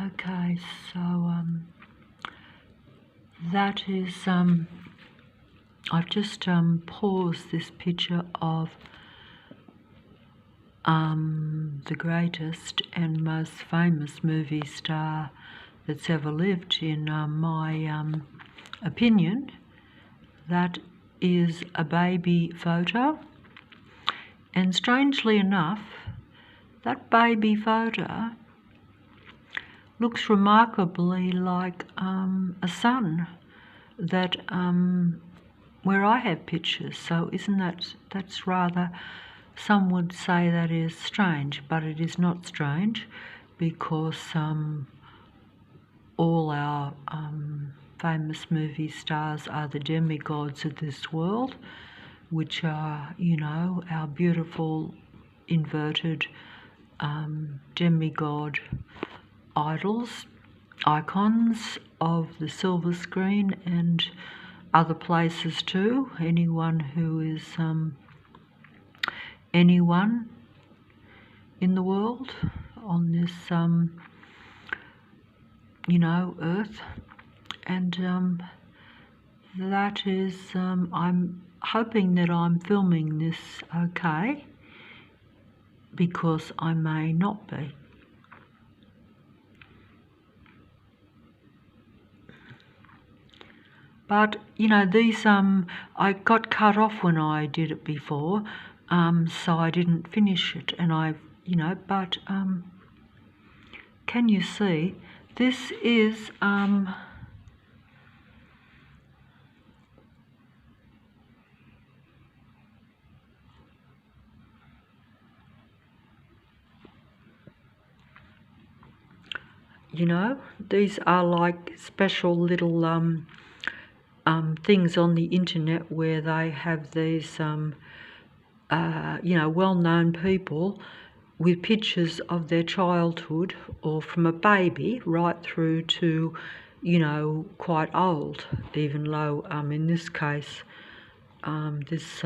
Okay, so that is I've just paused this picture of the greatest and most famous movie star that's ever lived, in my opinion. That is a baby photo, and strangely enough, that baby photo looks remarkably like a son that where I have pictures. So isn't that's rather, some would say that is strange, but it is not strange, because all our famous movie stars are the demigods of this world, which are, you know, our beautiful inverted demigod idols, icons of the silver screen and other places too. Anyone who is anyone in the world on this earth, and that is I'm hoping that I'm filming this okay, because I may not be. But these I got cut off when I did it before, so I didn't finish it, and but can you see this is these are like special little things on the internet where they have these well-known people with pictures of their childhood, or from a baby right through to quite old, even though in this case this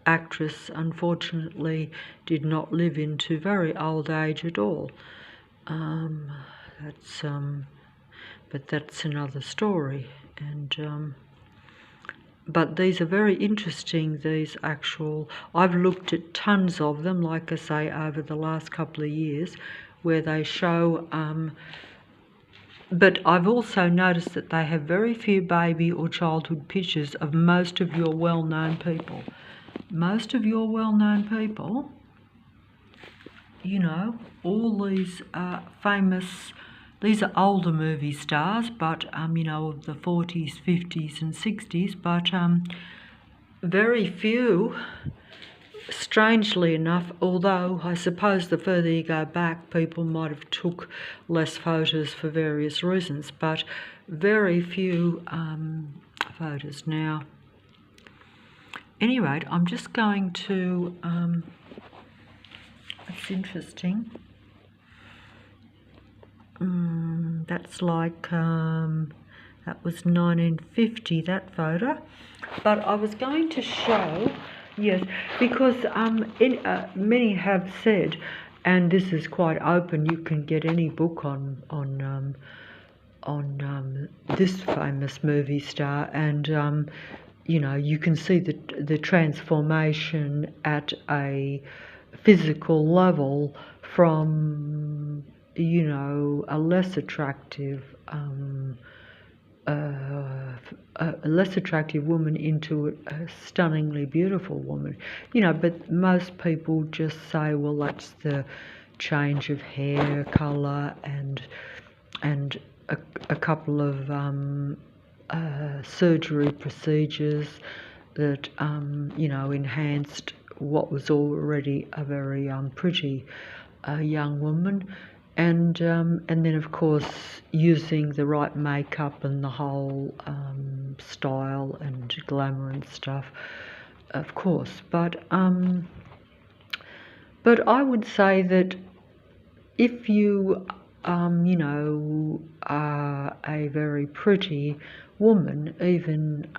actress unfortunately did not live into very old age at all. But that's another story. And but these are very interesting, these actual, I've looked at tons of them, like I say, over the last couple of years, where they show but I've also noticed that they have very few baby or childhood pictures of most of your well-known people. Most of your well-known people, all these famous, these are older movie stars, but of the 40s, 50s and 60s, but very few, strangely enough, although I suppose the further you go back, people might have took less photos for various reasons, but very few photos. Now, at any rate, I'm just going to, it's interesting, that's like, that was 1950, that photo, but I was going to show, yes, because many have said, and this is quite open, you can get any book on this famous movie star, and you can see the transformation at a physical level from a less attractive woman into a stunningly beautiful woman, but most people just say, well, that's the change of hair color and a couple of surgery procedures that enhanced what was already a very pretty young woman, and then of course using the right makeup and the whole style and glamour and stuff, of course. But I would say that if you are a very pretty woman, even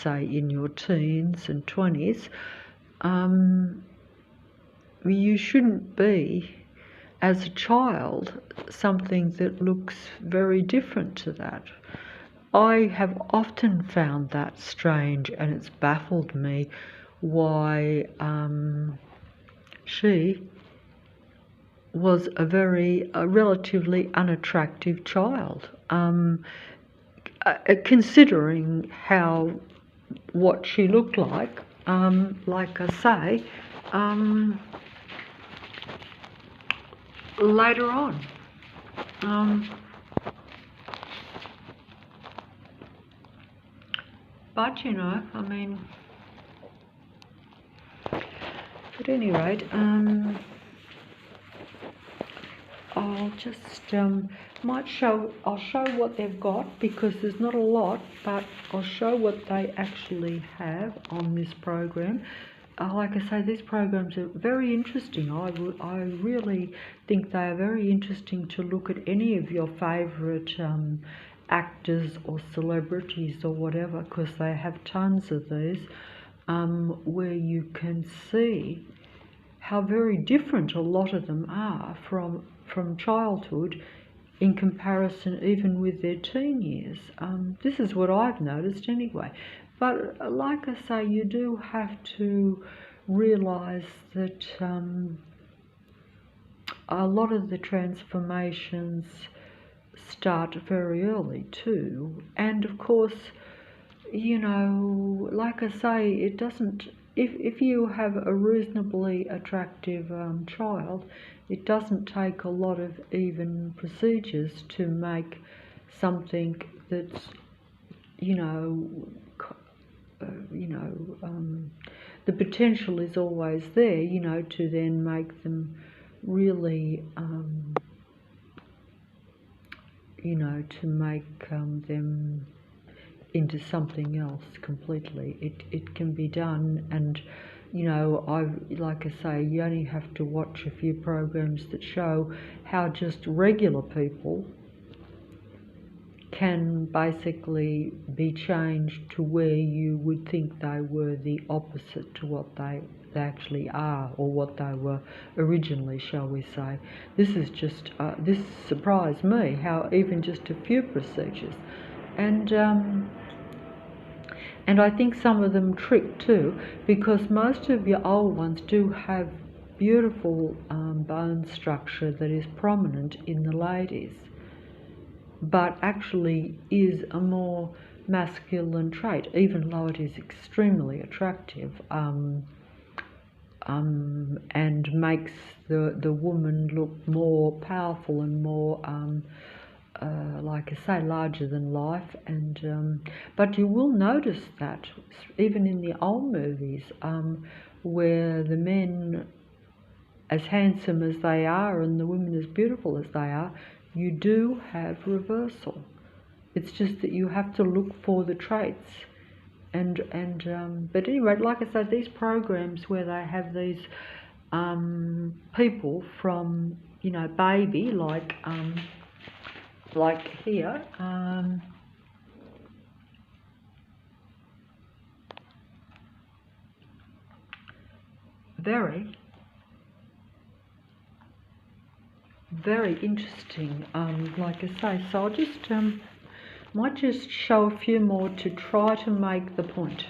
say in your teens and 20s, you shouldn't be as a child something that looks very different to that. I have often found that strange, and it's baffled me why she was a relatively unattractive child, considering what she looked like. Like I say, later on. But you know, I mean, at any rate, I'll just I'll show what they've got, because there's not a lot, but I'll show what they actually have on this program. Like I say, these programs are very interesting. I really think they are very interesting to look at any of your favourite actors or celebrities or whatever, because they have tons of these, where you can see how very different a lot of them are from childhood in comparison even with their teen years. This is what I've noticed anyway. But like I say, you do have to realise that a lot of the transformations start very early too. And of course, you know, like I say, it doesn't, if you have a reasonably attractive child, it doesn't take a lot of even procedures to make something that's, you know, the potential is always there, you know, to then make them really, you know, to make them into something else completely. It can be done, and you know, like I say, you only have to watch a few programs that show how just regular people can basically be changed to where you would think they were the opposite to what they actually are, or what they were originally, shall we say. This is just this surprised me, how even just a few procedures, and I think some of them trick too, because most of your old ones do have beautiful bone structure that is prominent in the ladies, but actually is a more masculine trait, even though it is extremely attractive, and makes the woman look more powerful and more like I say, larger than life. And but you will notice that even in the old movies, where the men as handsome as they are and the women as beautiful as they are, you do have reversal. It's just that you have to look for the traits. But anyway, like I said, these programs where they have these people from, you know, baby, like here, very, very interesting, like I say. So I'll just might just show a few more to try to make the point.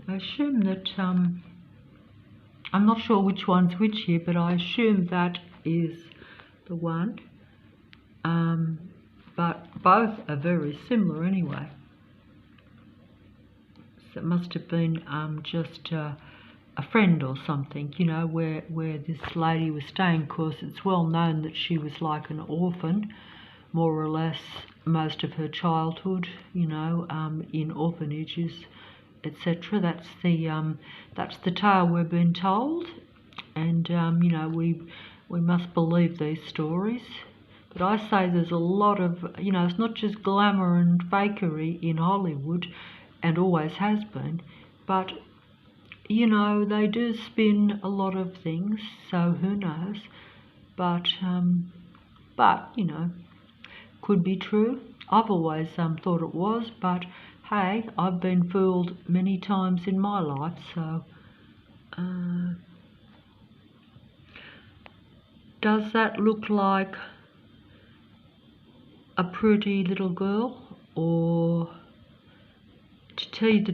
I assume that, I'm not sure which one's which here, but I assume that is the one. But both are very similar anyway. So it must have been just a friend or something, you know, where this lady was staying, because it's well known that she was like an orphan, more or less, most of her childhood, you know, in orphanages, etc. That's the tale we're being told, and you know, we must believe these stories. But I say there's a lot of, you know, it's not just glamour and fakery in Hollywood, and always has been, but you know, they do spin a lot of things, so who knows? But you know, could be true. I've always thought it was, but hey, I've been fooled many times in my life, so does that look like a pretty little girl? Or to tell you the